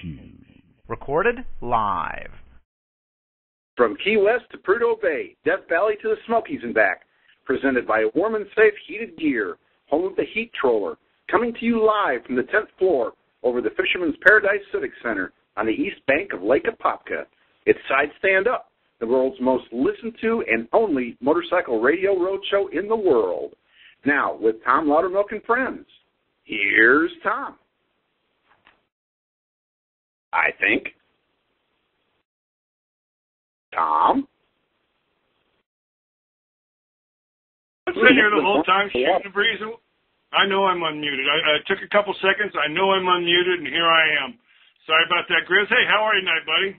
Shoes. Recorded live. From Key West to Prudhoe Bay, Death Valley to the Smokies and back. Presented by Warm and Safe Heated Gear, home of the Heat Troller. Coming to you live from the 10th floor over the Fisherman's Paradise Civic Center on the east bank of Lake Apopka. It's Side Stand Up, the world's most listened to and only motorcycle radio roadshow in the world. Now, with Tom Lowdermilk and friends, here's Tom. I think. Tom? I've been here the whole time shooting the breeze. I know I'm unmuted. I took a couple seconds. I know I'm unmuted, and here I am. Sorry about that, Grizz. Hey, how are you tonight, buddy?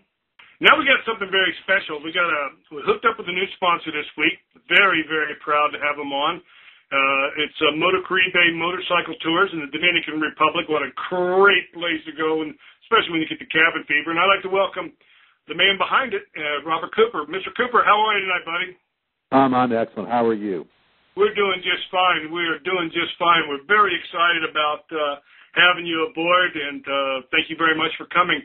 Now we got something very special. We're hooked up with a new sponsor this week. Very, very proud to have them on. It's MotoCaribe Motorcycle Tours in the Dominican Republic. What a great place to go, and especially when you get the cabin fever. And I'd like to welcome the man behind it, Robert Cooper. Mr. Cooper, how are you tonight, buddy? I'm excellent. How are you? We're doing just fine. We are doing just fine. We're very excited about having you aboard, and thank you very much for coming.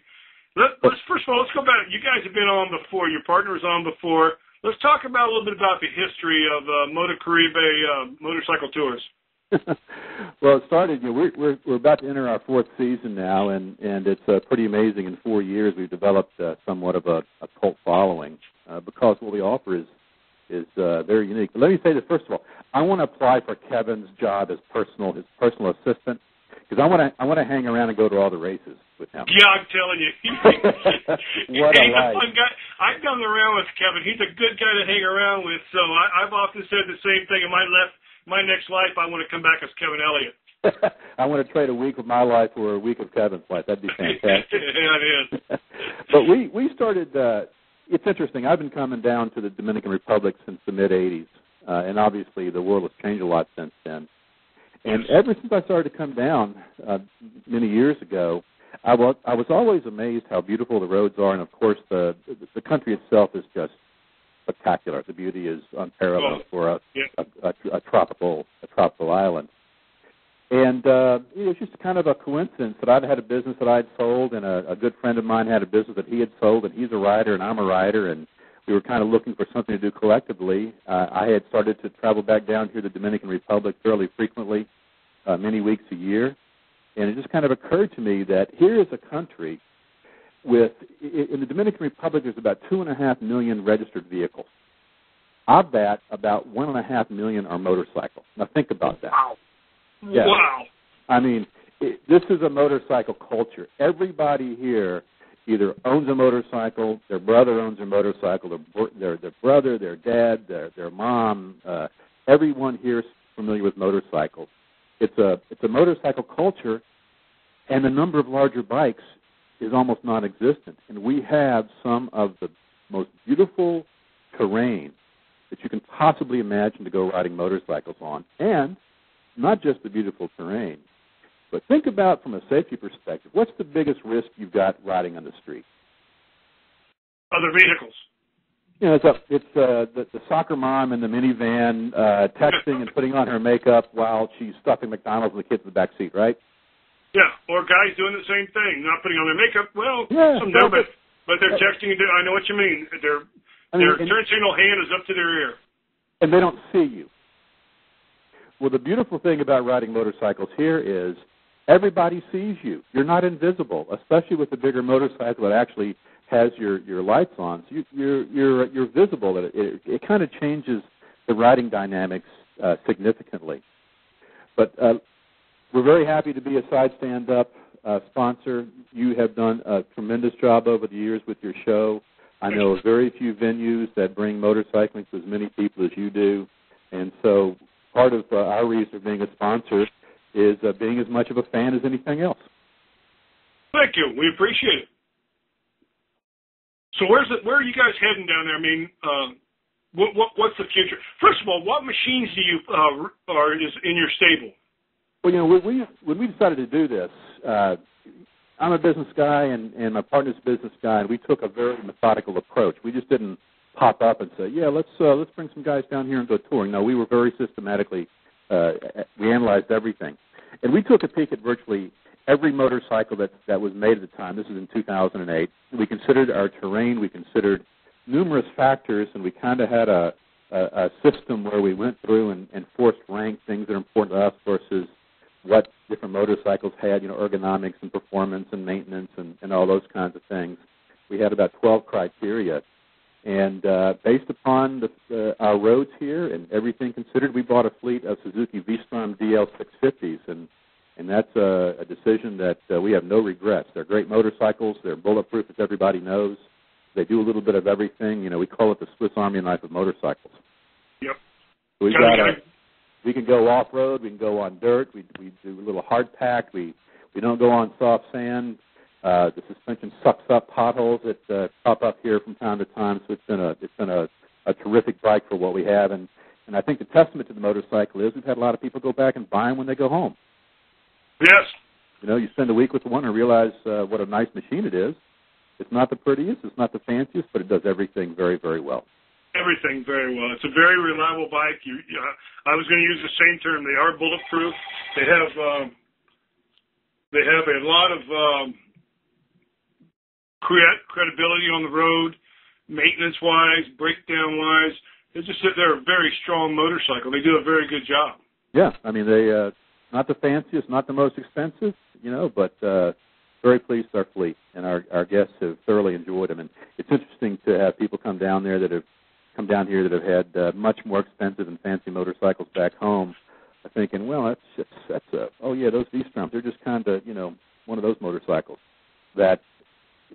Let's first of all, let's go back. You guys have been on before. Your partner was on before. Let's talk about a little bit about the history of MotoCaribe motorcycle tours. Well, it started. We're about to enter our fourth season now, and it's pretty amazing. In 4 years, we've developed somewhat of a cult following because what we offer is very unique. But let me say this first of all. I want to apply for Kevin's job as his personal assistant because I want to hang around and go to all the races with him. Yeah, I'm telling you. What he's a fun guy. I've hung around with Kevin. He's a good guy to hang around with. So I've often said the same thing. In my next life, I want to come back as Kevin Elliott. I want to trade a week of my life for a week of Kevin's life. That'd be fantastic. Yeah, it is. But we started. It's interesting. I've been coming down to the Dominican Republic since the mid-'80s, and obviously the world has changed a lot since then. And ever since I started to come down many years ago, I was always amazed how beautiful the roads are, and of course the country itself is just spectacular. The beauty is unparalleled for a tropical island. And it was just kind of a coincidence that I'd had a business that I'd sold, and a good friend of mine had a business that he had sold, and he's a rider, and I'm a rider, and we were kind of looking for something to do collectively. I had started to travel back down here to the Dominican Republic fairly frequently, many weeks a year, and it just kind of occurred to me that here is a country in the Dominican Republic, there's about 2.5 million registered vehicles. Of that, about 1.5 million are motorcycles. Now think about that. Wow. Yeah. Wow. I mean, this is a motorcycle culture. Everybody here either owns a motorcycle, their brother owns a motorcycle, their brother, their dad, their mom. Everyone here is familiar with motorcycles. It's a motorcycle culture, and the number of larger bikes is almost non-existent. And we have some of the most beautiful terrain that you can possibly imagine to go riding motorcycles on, and not just the beautiful terrain, but think about from a safety perspective, what's the biggest risk you've got riding on the street? Other vehicles. You know, it's the soccer mom in the minivan texting and putting on her makeup while she's stuffing McDonald's with the kids in the back seat, right? Yeah, or guys doing the same thing, not putting on their makeup. Well, yeah, some do, but they're texting. I know what you mean. Their turn signal hand is up to their ear. And they don't see you. Well, the beautiful thing about riding motorcycles here is everybody sees you. You're not invisible, especially with the bigger motorcycle that actually has your lights on. So you're visible. It kind of changes the riding dynamics significantly. But we're very happy to be a Side Stand Up sponsor. You have done a tremendous job over the years with your show. I know of very few venues that bring motorcycling to as many people as you do. And so part of our reason for being a sponsor is being as much of a fan as anything else. Thank you. We appreciate it. So where are you guys heading down there? I mean, what's the future? First of all, what machines do you is in your stable? Well, you know, when we decided to do this, I'm a business guy and my partner's a business guy, and we took a very methodical approach. We just didn't pop up and say, yeah, let's bring some guys down here and go touring. No, we were very systematically, we analyzed everything. And we took a peek at virtually every motorcycle that was made at the time. This is in 2008. We considered our terrain. We considered numerous factors, and we kind of had a system where we went through and forced rank things that are important to us versus what different motorcycles had, ergonomics and performance and maintenance and all those kinds of things. We had about 12 criteria. And based upon our roads here and everything considered, we bought a fleet of Suzuki V-Strom DL650s, and that's a decision that we have no regrets. They're great motorcycles. They're bulletproof, as everybody knows. They do a little bit of everything. We call it the Swiss Army knife of motorcycles. Yep. We can go off-road. We can go on dirt. We do a little hard pack. We don't go on soft sand. The suspension sucks up potholes that pop up here from time to time. So it's been a terrific bike for what we have. And I think the testament to the motorcycle is we've had a lot of people go back and buy them when they go home. Yes. You spend a week with one and realize what a nice machine it is. It's not the prettiest, it's not the fanciest, but it does everything very, very well. Everything very well. It's a very reliable bike. I was going to use the same term. They are bulletproof. They have a lot of credibility on the road, maintenance-wise, breakdown-wise. They're a very strong motorcycle. They do a very good job. Yeah, they not the fanciest, not the most expensive, but very pleased with our fleet, and our guests have thoroughly enjoyed them. And it's interesting to have people come down here that have had much more expensive and fancy motorcycles back home, thinking, well, those V-Stroms, they're just kind of, one of those motorcycles that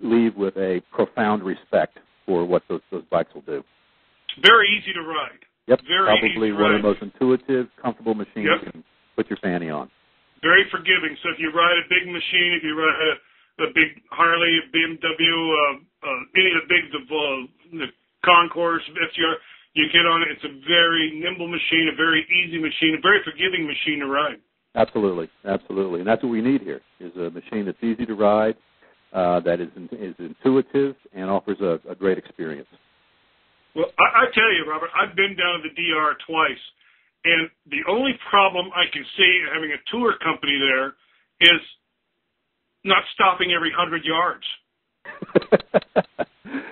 leave with a profound respect for what those bikes will do. It's very easy to ride. Yep, very probably one of the most intuitive, comfortable machines you can put your fanny on. Very forgiving. So if you ride a big machine, if you ride a big Harley, a BMW, any of the big the Concourse, FTR, you get on it. It's a very nimble machine, a very easy machine, a very forgiving machine to ride. Absolutely. And that's what we need here, is a machine that's easy to ride, that is intuitive, and offers a great experience. Well, I tell you, Robert, I've been down to the DR twice, and the only problem I can see having a tour company there is not stopping every 100 yards.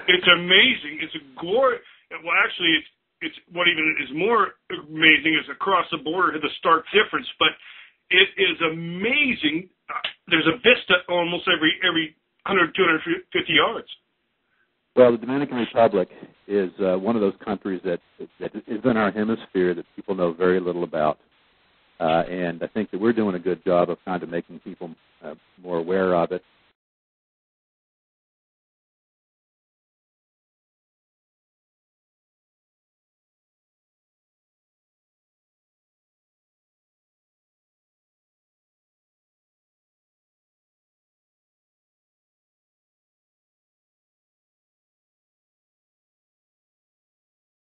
It's amazing. It's a gore. Well, actually, it's what even is more amazing is across the border, the stark difference. But it is amazing. There's a vista almost every 100, 250 yards. Well, the Dominican Republic is one of those countries that is in our hemisphere that people know very little about. And I think that we're doing a good job of kind of making people more aware of it.